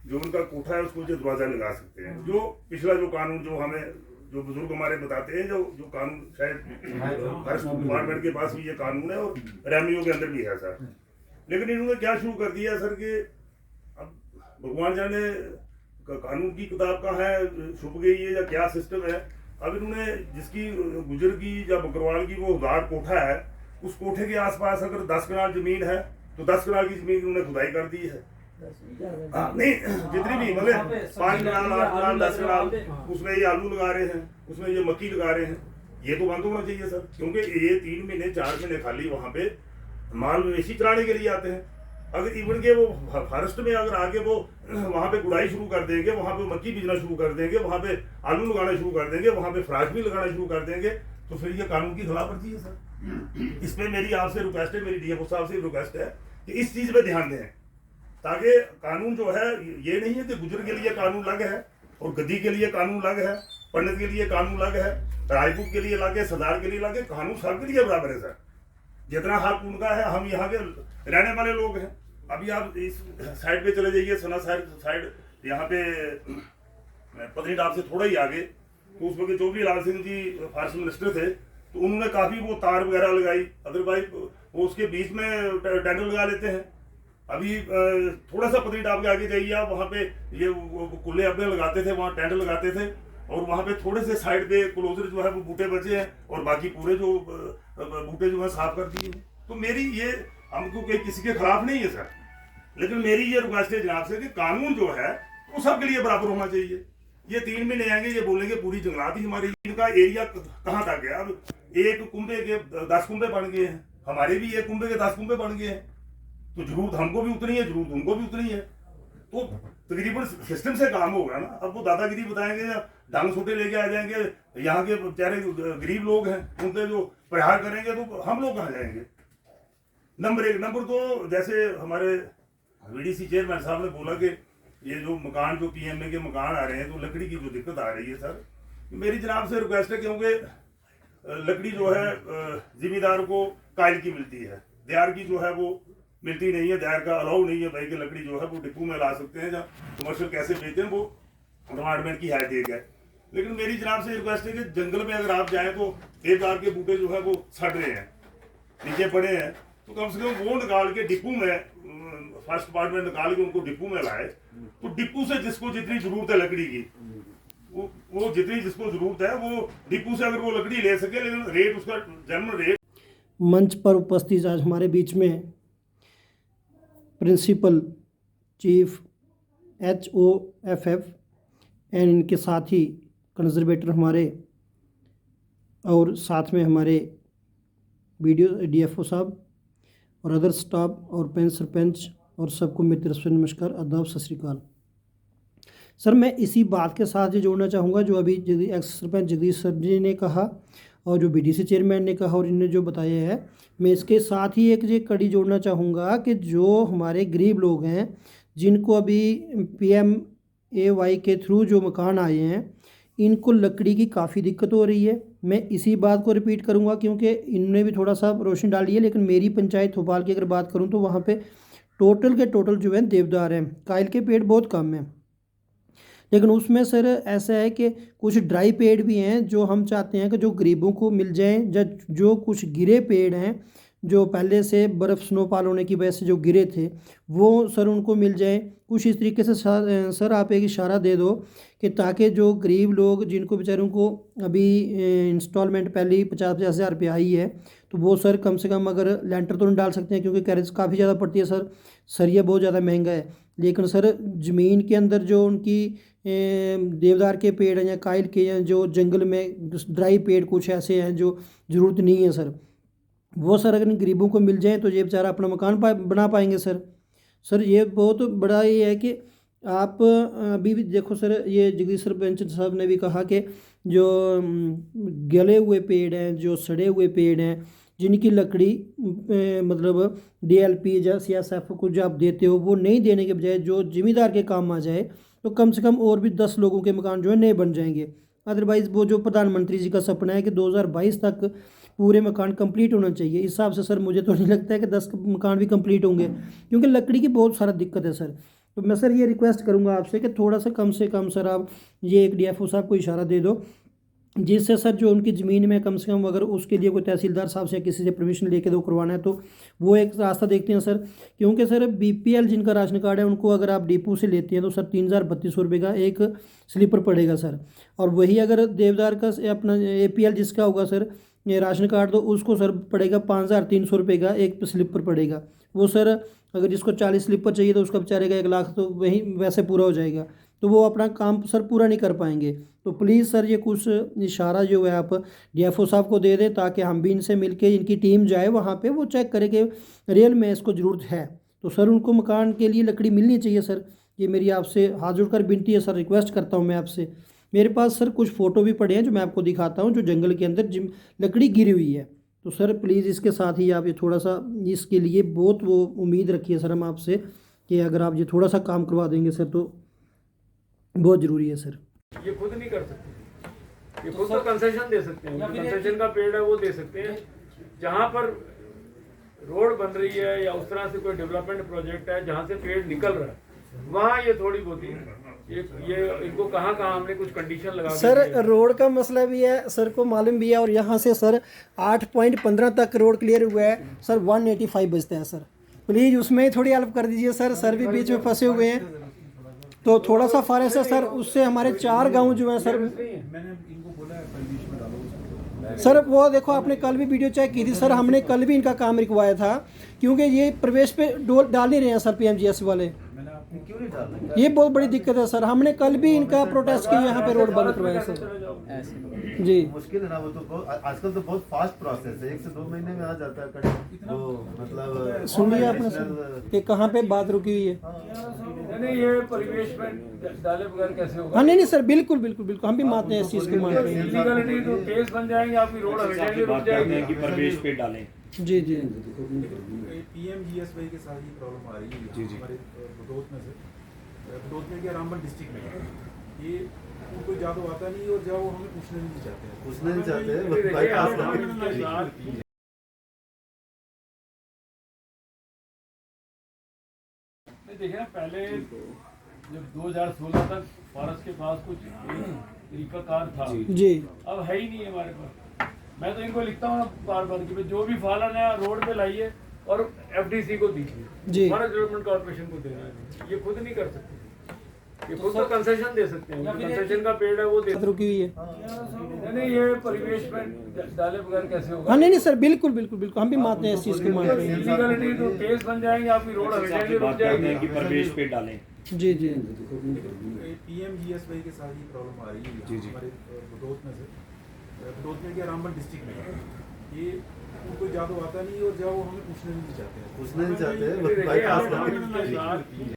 जो उनका कोठा है उसको जो दरवाजा लगा सकते हैं। जो पिछला जो कानून जो हमें जो बुजुर्ग हमारे बताते हैं, जो कानून शायद फॉरेस्ट डिपार्टमेंट के पास भी ये कानून है और रेवेन्यू के अंदर भी है सर। लेकिन इन्होंने क्या शुरू कर दिया सर कि अब भगवान जाने कानून की किताब कहाँ है, छुप गई है या क्या सिस्टम है। अब इन्होंने जिसकी गुजर की या बकरवाल की वो उदार कोठा है, उस कोठे के आसपास अगर 10 कनाल जमीन है तो 10 कनाल की जमीन उन्होंने खुदाई कर दी है। नहीं, जितनी भी मतलब 5 कनाल 8 कनाल 10 कनाल, उसमें ये आलू लगा रहे हैं, उसमें ये मक्की लगा रहे हैं। ये तो बंद होना चाहिए सर, क्योंकि ये 3 महीने 4 महीने खाली वहाँ पे माल मवेशी चराने के लिए आते हैं। अगर इवन के वो फॉरेस्ट में अगर आके वो वहाँ पे गुड़ाई शुरू कर देंगे, वहाँ पे मक्की बीजना शुरू कर देंगे, वहाँ पे आलू लगाना शुरू कर देंगे, वहाँ पे फ्राज भी लगाना शुरू कर देंगे, तो फिर ये कानून की खिलाफवर्जी है सर। इसमें मेरी आपसे रिक्वेस्ट है, मेरी डीएफओ साहब से रिक्वेस्ट है कि इस चीज पे ध्यान दें, ताकि कानून जो है ये नहीं है कि गुजर के लिए कानून अलग है और गद्दी के लिए कानून अलग है, पंडित के लिए कानून अलग है, राजपूत के लिए अलग है, सरदार के लिए अलग है। कानून सबके लिए बराबर है सर। जितना हक उनका है, हम यहाँ के रहने वाले लोग हैं। अभी आप इस साइड पे चले जाइए, सना साइड यहाँ पे पत्नीटॉप से थोड़ा ही आगे, तो उस वक्त चौधरी लाल सिंह जी फॉरेस्ट मिनिस्टर थे, तो उन्होंने काफी वो तार वगैरह लगाई। अदरवाइज वो उसके बीच में टेंट लगा लेते हैं। अभी थोड़ा सा पत्नीटॉप के आगे जाइए आप, वहाँ पे ये कुल्ले अपने लगाते थे, वहाँ टेंट लगाते थे, और वहाँ पे थोड़े से साइड पे क्लोजर जो है वो बूटे बचे हैं, और बाकी पूरे जो बूटे जो है साफ कर दिए हैं। तो मेरी ये, हमको कोई किसी के खिलाफ नहीं है सर, लेकिन मेरी ये रिक्वेस्ट है जनाब से कि कानून जो है वो सबके लिए बराबर होना चाहिए। ये 3 महीने आएंगे, ये बोलेंगे पूरी जंगलात ही हमारी, इनका एरिया कहाँ तक है। अब एक कुंभे के 10 कुंभे बन गए हैं, हमारे भी एक कुंभे के 10 कुंभे बन गए हैं, तो जरूरत हमको भी उतनी है, जरूरत उनको भी उतनी है। तो तकरीबन सिस्टम से काम होगा ना। अब वो दादागिरी बताएंगे या डांग छोटे लेके आ जाएंगे, यहाँ के बेचारे गरीब लोग हैं उनके जो प्रहार करेंगे, तो हम लोग कहाँ जाएंगे। नंबर 1। नंबर 2, जैसे हमारे वीडीसी चेयरमैन साहब ने बोला कि ये जो मकान, जो पीएमए के मकान आ रहे हैं, तो लकड़ी की जो दिक्कत आ रही है सर, मेरी जनाब से रिक्वेस्ट है, क्योंकि लकड़ी जो है जिम्मेदार को कायल की मिलती है, दियार की जो है वो मिलती नहीं है। दियार का अलाउ नहीं है भाई कि लकड़ी जो है वो डिपो में ला सकते हैं, जहाँ कमर्शियल कैसे बेचते हैं वो डिपार्टमेंट की हैसियत है। लेकिन मेरी जनाब से रिक्वेस्ट है कि जंगल में अगर आप जाएं तो देवदार के बूटे जो है वो सड़ रहे हैं, नीचे पड़े हैं, तो कम से कम वो निकाल के डिपो में, फॉरेस्ट डिपार्टमेंट निकाल के उनको डिपो में लाए, तो डिपो से जिसको जितनी जरूरत है लकड़ी की, वो जितनी जिसको जरूरत है वो डिपो से अगर वो लकड़ी ले सके, लेकिन रेट उसका जनरल रेट। मंच पर उपस्थित आज हमारे बीच में प्रिंसिपल चीफ HOFF एंड इनके साथ ही कंजर्वेटर हमारे, और साथ में हमारे DFO साहब और अदर स्टाफ और पंच सरपंच और सबको मेरी तरफ से नमस्कार, आदाब, सत श्री अकाल। सर, मैं इसी बात के साथ ये जोड़ना चाहूँगा जो अभी एक्स सरपंच जगदीश सर जी ने कहा और जो BDC चेयरमैन ने कहा और इन्होंने जो बताया है, मैं इसके साथ ही एक ये कड़ी जोड़ना चाहूँगा कि जो हमारे गरीब लोग हैं, जिनको अभी PMAY के थ्रू जो मकान आए हैं, इनको लकड़ी की काफ़ी दिक्कत हो रही है। मैं इसी बात को रिपीट करूँगा क्योंकि इनने भी थोड़ा सा रोशनी डाली है, लेकिन मेरी पंचायत भोपाल की अगर बात करूँ तो वहाँ पे टोटल के टोटल जो है देवदार हैं, कायल के पेड़ बहुत कम हैं। लेकिन उसमें सर ऐसा है कि कुछ ड्राई पेड़ भी हैं जो हम चाहते हैं कि जो गरीबों को मिल जाएं, जो कुछ गिरे पेड़ हैं जो पहले से बर्फ़ स्नोफॉल होने की वजह से जो गिरे थे, वो सर उनको मिल जाए। कुछ इस तरीके से सर आप एक इशारा दे दो कि ताकि जो गरीब लोग जिनको बेचारों को अभी इंस्टॉलमेंट पहले ही 50-50 हज़ार रुपये आई है, तो वो सर कम से कम अगर लेंटर तो नहीं डाल सकते हैं क्योंकि कैरेज काफ़ी ज़्यादा पड़ती है सर, सरिया बहुत ज़्यादा महंगा है। लेकिन सर ज़मीन के अंदर जो उनकी देवदार के पेड़ हैं या कायल के हैं, जो जंगल में ड्राई पेड़ कुछ ऐसे हैं जो ज़रूरत नहीं है सर, वो सर अगर इन गरीबों को मिल जाए तो ये बेचारा अपना मकान बना पाएंगे सर ये बहुत बड़ा ये है कि आप अभी भी देखो सर, ये जगदीश सरपंच साहब ने भी कहा कि जो गले हुए पेड़ हैं, जो सड़े हुए पेड़ हैं, जिनकी लकड़ी मतलब DLP या CSF को जो आप देते हो वो नहीं देने के बजाय जो जिम्मेदार के काम आ जाए, तो कम से कम और भी 10 लोगों के मकान जो है नए बन जाएंगे। अदरवाइज़ वो जो प्रधानमंत्री जी का सपना है कि 2022 तक पूरे मकान कंप्लीट होना चाहिए, इस हिसाब से सर मुझे तो नहीं लगता है कि 10 मकान भी कंप्लीट होंगे, क्योंकि लकड़ी की बहुत सारा दिक्कत है सर। तो मैं सर ये रिक्वेस्ट करूँगा आपसे कि थोड़ा सा कम से कम सर आप ये एक DFO साहब को इशारा दे दो, जिससे सर जो उनकी ज़मीन में कम से कम अगर उसके लिए कोई तहसीलदार साहब से किसी से परमिशन लेके दो करवाना है तो वो एक रास्ता देखते हैं सर। क्योंकि सर BPL जिनका राशन कार्ड है उनको अगर आप डिपो से लेते हैं तो सर 3032 रुपये का एक स्लीपर पड़ेगा सर। और वही अगर देवदार का अपना APL जिसका होगा सर ये राशन कार्ड तो उसको सर पड़ेगा 5300 रुपये का एक स्लीपर पड़ेगा। वो सर अगर जिसको 40 स्लीपर चाहिए तो उसका बेचारे का 1 लाख तो वही वैसे पूरा हो जाएगा, तो वो अपना काम सर पूरा नहीं कर पाएंगे। तो प्लीज़ सर ये कुछ इशारा जो है आप DFO साहब को दे दें ताकि हम भी इनसे मिलके इनकी टीम जाए वहाँ पे, वो चेक करे कि रियल में इसको ज़रूरत है। तो सर उनको मकान के लिए लकड़ी मिलनी चाहिए सर, ये मेरी आपसे हाथ जोड़कर विनती है सर, रिक्वेस्ट करता हूँ मैं आपसे। मेरे पास सर कुछ फ़ोटो भी पड़े हैं जो मैं आपको दिखाता हूँ, जो जंगल के अंदर लकड़ी गिरी हुई है। तो सर प्लीज़ इसके साथ ही आप ये थोड़ा सा इसके लिए बहुत वो उम्मीद रखिए सर हम आपसे कि अगर आप ये थोड़ा सा काम करवा देंगे सर तो बहुत ज़रूरी है सर। ये खुद नहीं कर सकते, ये खुद तो कंसेशन दे सकते हैं, कंसेशन का पेड़ है वो दे सकते हैं। जहाँ पर रोड बन रही है या उस तरह से कोई डेवलपमेंट प्रोजेक्ट है जहाँ से पेड़ निकल रहा है वहाँ ये थोड़ी बहुत ये इनको कहाँ हमने कुछ कंडीशन लगा सर रोड का मसला भी है, सर को मालूम भी है। और यहाँ से सर 8.15 तक रोड क्लियर हुआ है सर, 185 बजते हैं सर, प्लीज़ उसमें ही थोड़ी हेल्प कर दीजिए सर। सर भी बीच में फंसे हुए हैं तो थोड़ा सा फारे से सर उससे हमारे 4 गांव जो हैं सर। मैंने इनको बोला है परिवेश में डालो सर वो देखो आपने कल भी वीडियो चेक की थी सर, हमने कल भी इनका काम रिकवाया था क्योंकि ये प्रवेश पे डाल नहीं रहे हैं सर PMGS वाले। मैंने आपको क्यों नहीं डालना, ये बहुत बड़ी दिक्कत है सर, हमने कल भी इनका प्रोटेस्ट किया यहाँ पे रोड बंद करवाया सर जी। मुश्किल है ना, वो तो आजकल तो बहुत फास्ट प्रोसेस है, 1 से 2 महीने में आ जाता है वो मतलब। सुन लिया आपने सर कि कहाँ पे बात रुकी हुई है। नहीं ये परिवेश में डाले बगैर कैसे होगा? हाँ नहीं सर बिल्कुल बिल्कुल बिल्कुल हम भी मानते हैं इस चीज़ को, मानते हैं। इलीगलिटी तो केस बन जाएंगे, आपकी रोड हमेशा रुक जाएगी कि प्रवेश पे डालें। जी जी PMGS भाई के साथ ये प्रॉब्लम आ रही है हमारे बदौत में से, बदौत में क्या रामबन डिस्ट्रिक्ट में ये उनको ज़्यादा आता नहीं और जब वो हमें पूछने नहीं चाहते हैं, पूछना नहीं चाहते हैं, बस बाईपास करके। देखिए ना पहले जब 2016 तक फॉरेस्ट के पास कुछ तरीकाकार था जी, अब है ही नहीं है हमारे पास। मैं तो इनको लिखता हूँ बार बार कि जो भी फालन है रोड पे लाइए और FDC को दीजिए, जी। फॉरेस्ट डेवलपमेंट कॉर्पोरेशन को देना है। ये खुद नहीं कर सकते, ये खुद तो कंसेशन दे सकते हैं, कंसेशन का पेड़ है वो दे। रुकी हुई है। नहीं ये परिवेश में डाले बगैर कैसे होगा? हाँ नहीं सर बिल्कुल बिल्कुल बिल्कुल हम भी मानते हैं इस चीज़ को, मानते हैं। इलीगलिटी तो केस बन जाएंगे, आपकी रोड हमेशा रुक जाएगी कि प्रवेश पे डालें। जी जी PMGS भाई के साथ ये प्रॉब्लम आ रही है हमारे बदौत में से, बदौत में क्या रामबन डिस्ट्रिक्ट में ये उनको ज़्यादा आता नहीं और जब वो हमें पूछने नहीं चाहते हैं, पूछना नहीं चाहते हैं, बस बाईपास करके।